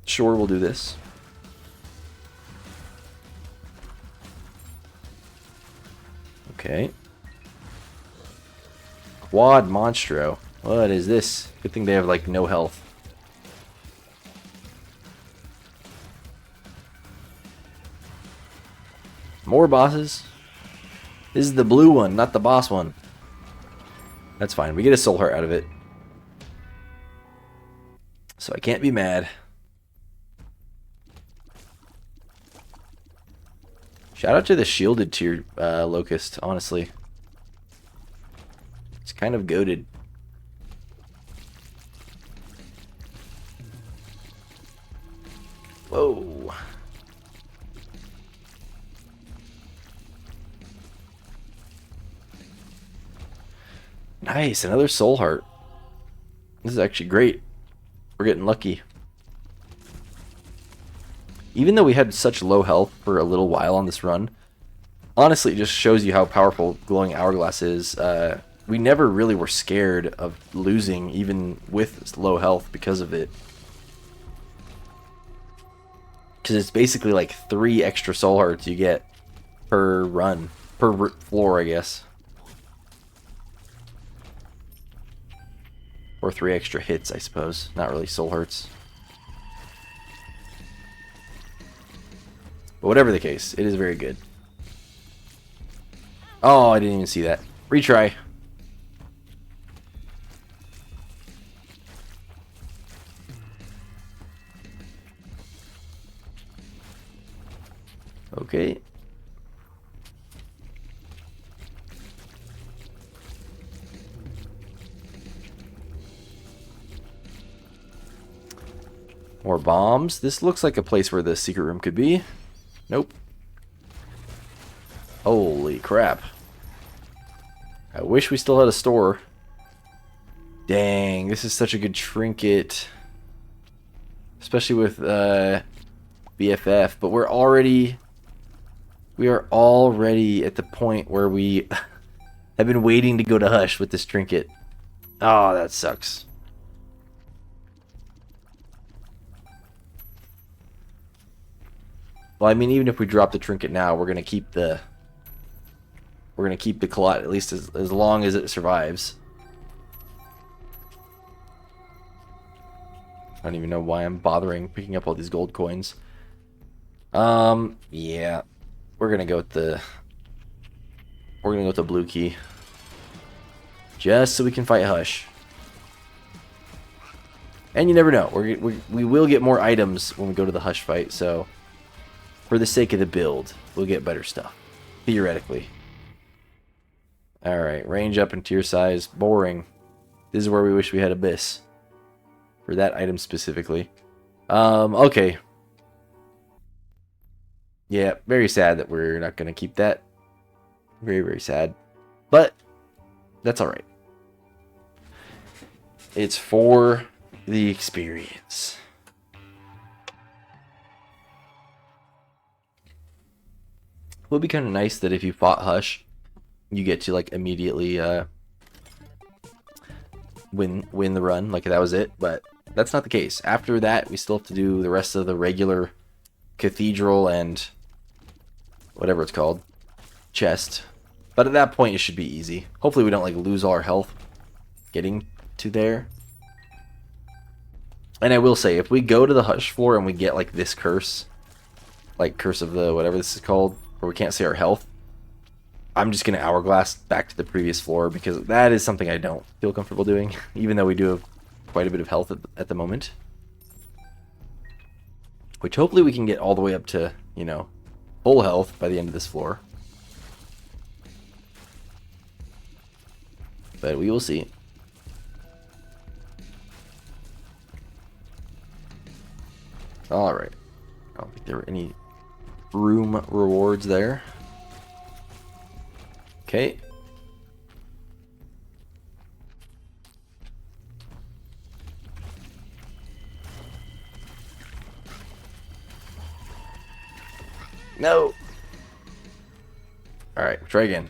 Sure, we'll do this. Okay. Quad Monstro. What is this? Good thing they have, like, no health. More bosses. This is the blue one, not the boss one. That's fine. We get a soul heart out of it. So I can't be mad. Shout out to the shielded tier Locust, honestly. It's kind of goated. Whoa. Nice, another soul heart. This is actually great. We're getting lucky. Even though we had such low health for a little while on this run, honestly, it just shows you how powerful Glowing Hourglass is. We never really were scared of losing, even with low health, because of it. Because it's basically like 3 extra soul hearts you get per run, per floor, I guess. Or 3 extra hits, I suppose. Not really soul hearts. But whatever the case, it is very good. Oh, I didn't even see that. Retry. Okay. More bombs. This looks like a place where the secret room could be. Nope. Holy crap. I wish we still had a store. Dang, this is such a good trinket. Especially with BFF, but we are already at the point where we have been waiting to go to Hush with this trinket. Oh, that sucks. Well, I mean, even if we drop the trinket now, we're gonna keep the Colot at least as long as it survives. I don't even know why I'm bothering picking up all these gold coins. Yeah, we're gonna go with the blue key, just so we can fight Hush. And you never know, we will get more items when we go to the Hush fight. So, for the sake of the build, we'll get better stuff, theoretically. All right, range up and tier size, boring. This is where we wish we had Abyss for that item specifically. Okay. Yeah, very sad that we're not going to keep that. Very, very sad. But that's all right. It's for the experience. It would be kind of nice that if you fought Hush, you get to like immediately win the run, like that was it. But that's not the case. After that, we still have to do the rest of the regular cathedral and whatever it's called chest. But at that point, it should be easy. Hopefully, we don't like lose all our health getting to there. And I will say, if we go to the Hush floor and we get like this curse, like Curse of the whatever this is called, where we can't see our health, I'm just going to hourglass back to the previous floor because that is something I don't feel comfortable doing, even though we do have quite a bit of health at the moment. Which hopefully we can get all the way up to, you know, full health by the end of this floor. But we will see. Alright. I don't think there were any room rewards there. Okay. No! Alright, try again.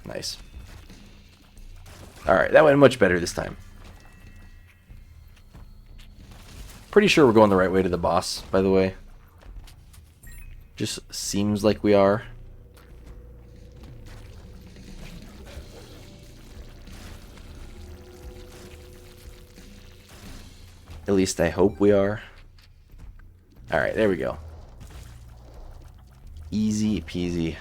Nice. Alright, that went much better this time. Pretty sure we're going the right way to the boss, by the way. Just seems like we are. At least I hope we are. Alright, there we go. Easy peasy.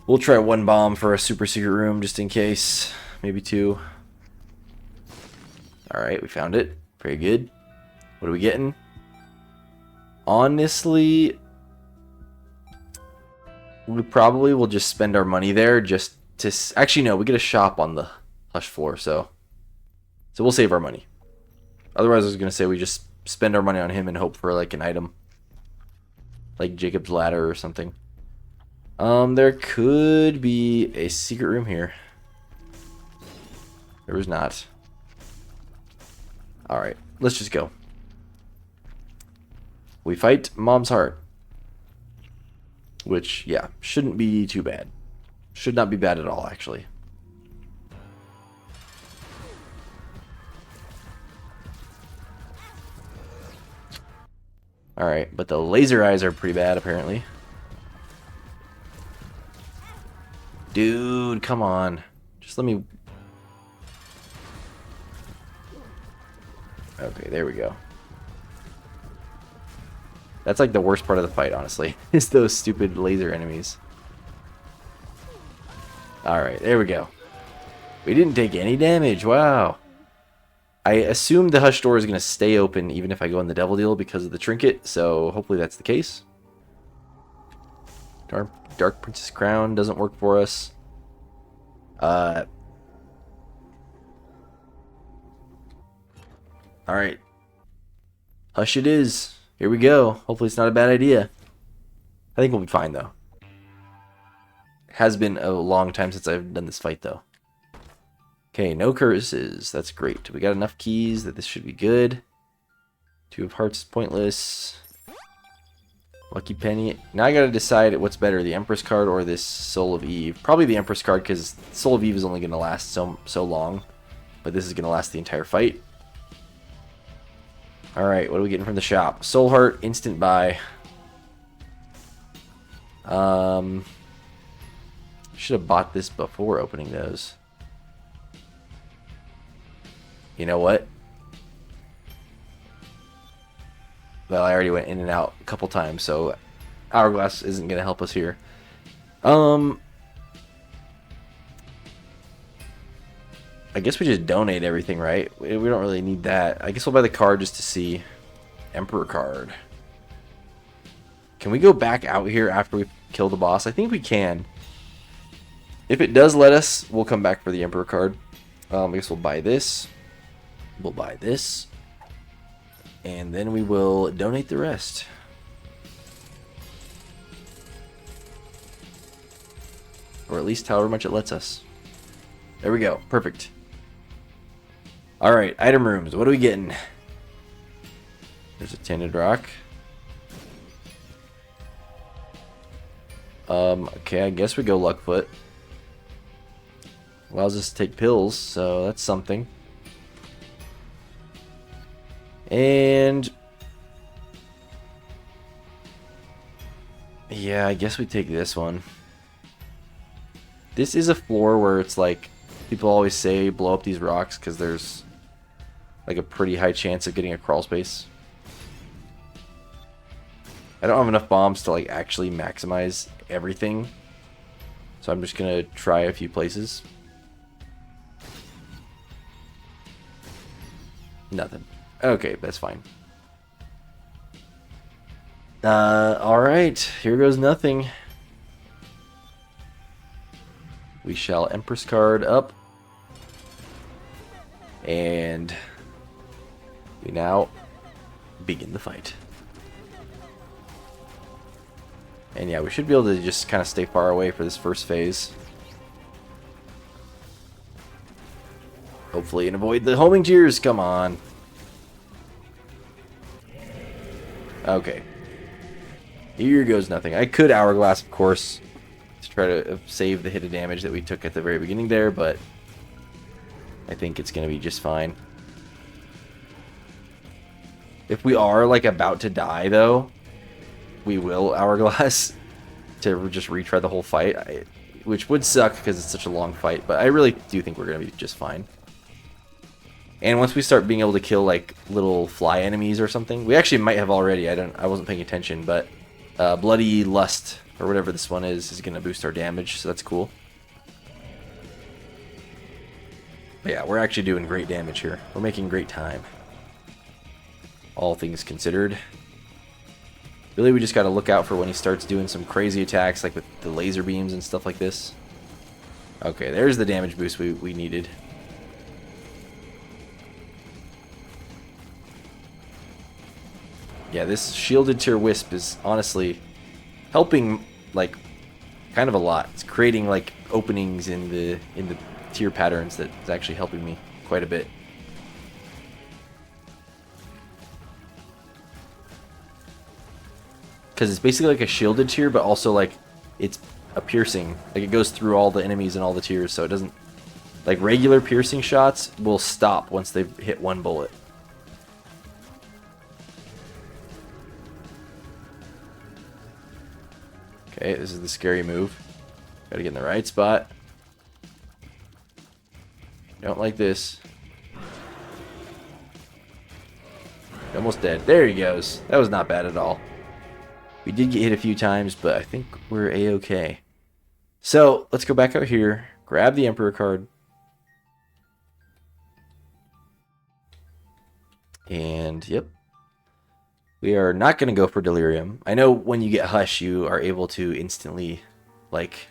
We'll try one bomb for a super secret room just in case. Maybe two. Alright, we found it. Very good. What are we getting? Honestly, we probably will just spend our money there just to... Actually, no, we get a shop on the Hush floor, so we'll save our money. Otherwise, I was going to say we just spend our money on him and hope for, like, an item. Like Jacob's Ladder or something. There could be a secret room here. There was not. Alright, let's just go. We fight Mom's Heart. Which, yeah, shouldn't be too bad. Should not be bad at all, actually. Alright, but the laser eyes are pretty bad, apparently. Dude, come on. Just let me... Okay, there we go. That's like the worst part of the fight, honestly. Is those stupid laser enemies. Alright, there we go. We didn't take any damage. Wow. I assume the Hush door is going to stay open even if I go in the Devil Deal because of the trinket, so hopefully that's the case. Dark Princess Crown doesn't work for us. Alright. Hush it is. Here we go. Hopefully it's not a bad idea. I think we'll be fine, though. It has been a long time since I've done this fight, though. Okay, no curses. That's great. We got enough keys that this should be good. Two of Hearts is pointless. Lucky Penny. Now I gotta decide what's better, the Empress card or this Soul of Eve. Probably the Empress card, because Soul of Eve is only gonna last so long. But this is gonna last the entire fight. Alright, what are we getting from the shop? Soul Heart, instant buy. Should have bought this before opening those. You know what? Well, I already went in and out a couple times, so Hourglass isn't going to help us here. I guess we just donate everything, right? We don't really need that. I guess we'll buy the card just to see. Emperor card. Can we go back out here after we kill the boss? I think we can. If it does let us, we'll come back for the Emperor card. I guess we'll buy this. We'll buy this. And then we will donate the rest. Or at least however much it lets us. There we go. Perfect. Alright, item rooms. What are we getting? There's a tinted rock. Okay, I guess we go Luckfoot. Allows us to take pills, so that's something. And yeah, I guess we take this one. This is a floor where it's like People always say blow up these rocks because there's like a pretty high chance of getting a crawl space. I don't have enough bombs to like actually maximize everything, so I'm just gonna try a few places. Nothing. Okay, that's fine. Alright, here goes nothing. We shall Empress card up. And we now begin the fight. And yeah, we should be able to just kind of stay far away for this first phase. Hopefully, and avoid the homing tears. Come on. Okay. Here goes nothing. I could Hourglass, of course, to try to save the hit of damage that we took at the very beginning there, but I think it's going to be just fine. If we are, like, about to die, though, we will Hourglass to just retry the whole fight, which would suck because it's such a long fight, but I really do think we're going to be just fine. And once we start being able to kill, like, little fly enemies or something, we actually might have already, I wasn't paying attention, but Bloody Lust, or whatever this one is going to boost our damage, so that's cool. But yeah, we're actually doing great damage here. We're making great time. All things considered. Really, we just got to look out for when he starts doing some crazy attacks, like with the laser beams and stuff like this. Okay, there's the damage boost we needed. Yeah, this shielded tier wisp is honestly helping, like, kind of a lot. It's creating like openings in the tier patterns that is actually helping me quite a bit. Because it's basically like a shielded tier, but also like it's a piercing. Like it goes through all the enemies and all the tiers, so it doesn't, like, regular piercing shots will stop once they've hit one bullet. Okay, this is the scary move. Gotta get in the right spot. Don't like this. Almost dead. There he goes. That was not bad at all. We did get hit a few times, but I think we're A-okay. So, let's go back out here. Grab the Emperor card. And, yep. We are not going to go for Delirium. I know when you get Hush, you are able to instantly, like,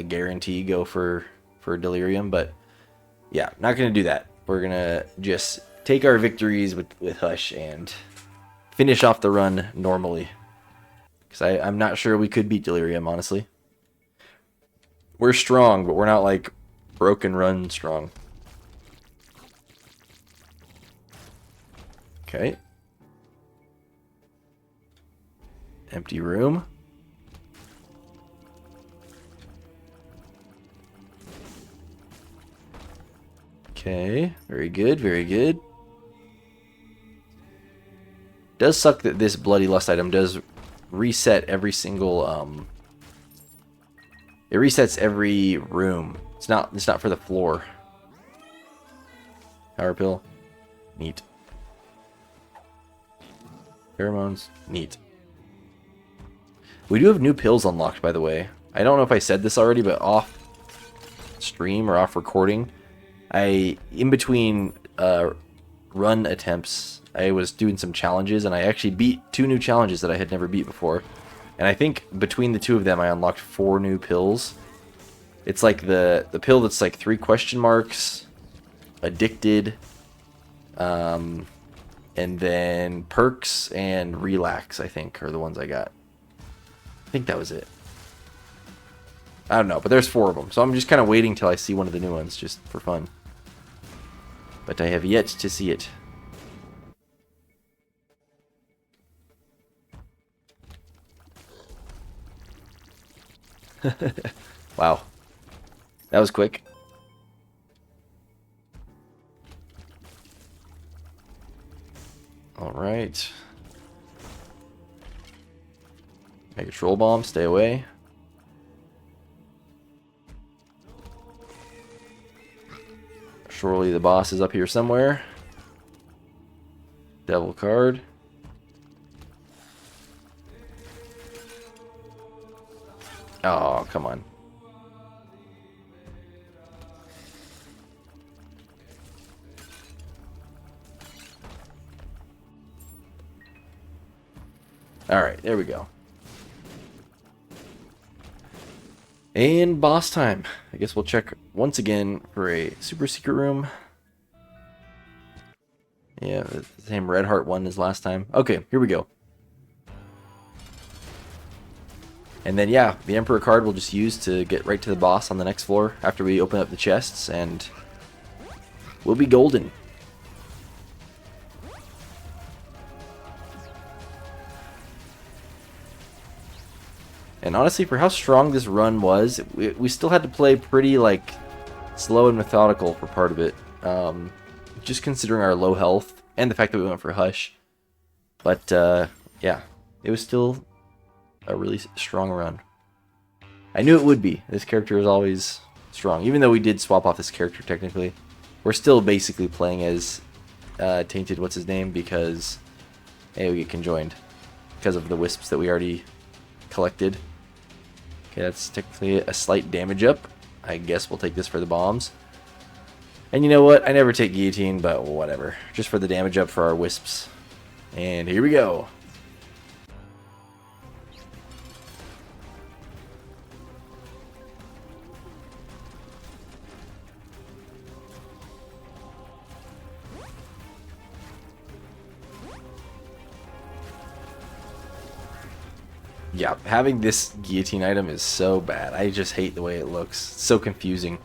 guarantee go for Delirium, but yeah, not going to do that. We're going to just take our victories with Hush and finish off the run normally. Because I'm not sure we could beat Delirium, honestly. We're strong, but we're not, like, broken run strong. Okay. Empty room. Okay, very good, very good. Does suck that this Bloody Lust item does reset every single it resets every room. It's not for the floor. Power pill. Neat. Pheromones. Neat. We do have new pills unlocked, by the way. I don't know if I said this already, but off stream or off recording, in between run attempts, I was doing some challenges, and I actually beat 2 new challenges that I had never beat before. And I think between the 2 of them, I unlocked 4 new pills. It's like the pill that's like 3 question marks, addicted, and then perks and relax, I think, are the ones I got. I think that was it. I don't know, but there's 4 of them. So I'm just kind of waiting till I see one of the new ones, just for fun. But I have yet to see it. Wow. That was quick. Alright. Mega Troll Bomb, stay away. Surely the boss is up here somewhere. Devil card. Oh, come on. Alright, there we go. And boss time. I guess we'll check once again for a super secret room. Yeah, the same red heart one as last time. Okay, here we go. And then, yeah, the Emperor card we'll just use to get right to the boss on the next floor after we open up the chests, and we'll be golden. And honestly, for how strong this run was, we still had to play pretty, like, slow and methodical for part of it. Just considering our low health and the fact that we went for Hush. But, yeah, it was still a really strong run. I knew it would be. This character is always strong. Even though we did swap off this character technically, we're still basically playing as Tainted, what's his name, because hey, we get conjoined because of the wisps that we already collected. Okay, that's technically a slight damage up. I guess we'll take this for the bombs. And you know what? I never take guillotine, but whatever. Just for the damage up for our wisps. And here we go. Yeah, having this guillotine item is so bad. I just hate the way it looks. It's so confusing.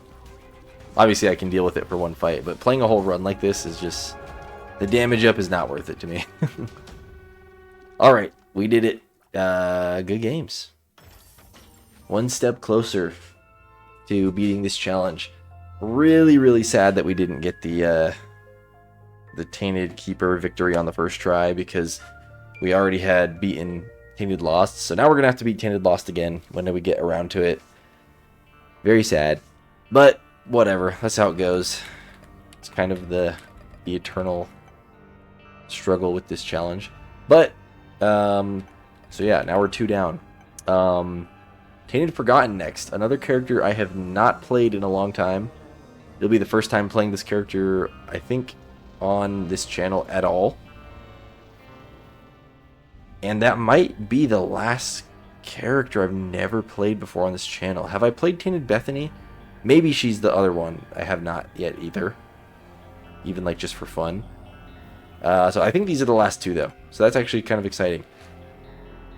Obviously, I can deal with it for one fight, but playing a whole run like this is just... the damage up is not worth it to me. Alright, we did it. Good games. One step closer to beating this challenge. Really, really sad that we didn't get the Tainted Keeper victory on the first try, because we already had beaten Tainted Lost, so now we're gonna have to beat Tainted Lost again when we get around to it. Very sad, but whatever, that's how it goes. It's kind of the eternal struggle with this challenge. But so yeah, now we're 2 down. Tainted Forgotten next, another character I have not played in a long time. It'll be the first time playing this character, I think, on this channel at all. And that might be the last character I've never played before on this channel. Have I played Tainted Bethany? Maybe she's the other one. I have not yet either. Even like just for fun. So I think these are the last 2 though. So that's actually kind of exciting.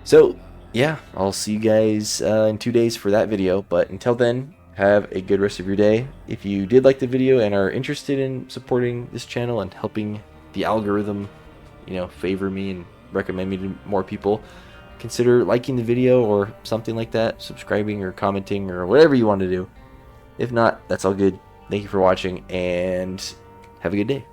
So yeah, I'll see you guys in 2 days for that video. But until then, have a good rest of your day. If you did like the video and are interested in supporting this channel and helping the algorithm, you know, favor me and recommend me to more people, consider liking the video or something like that, subscribing or commenting or whatever you want to do. If not, that's all good. Thank you for watching and have a good day.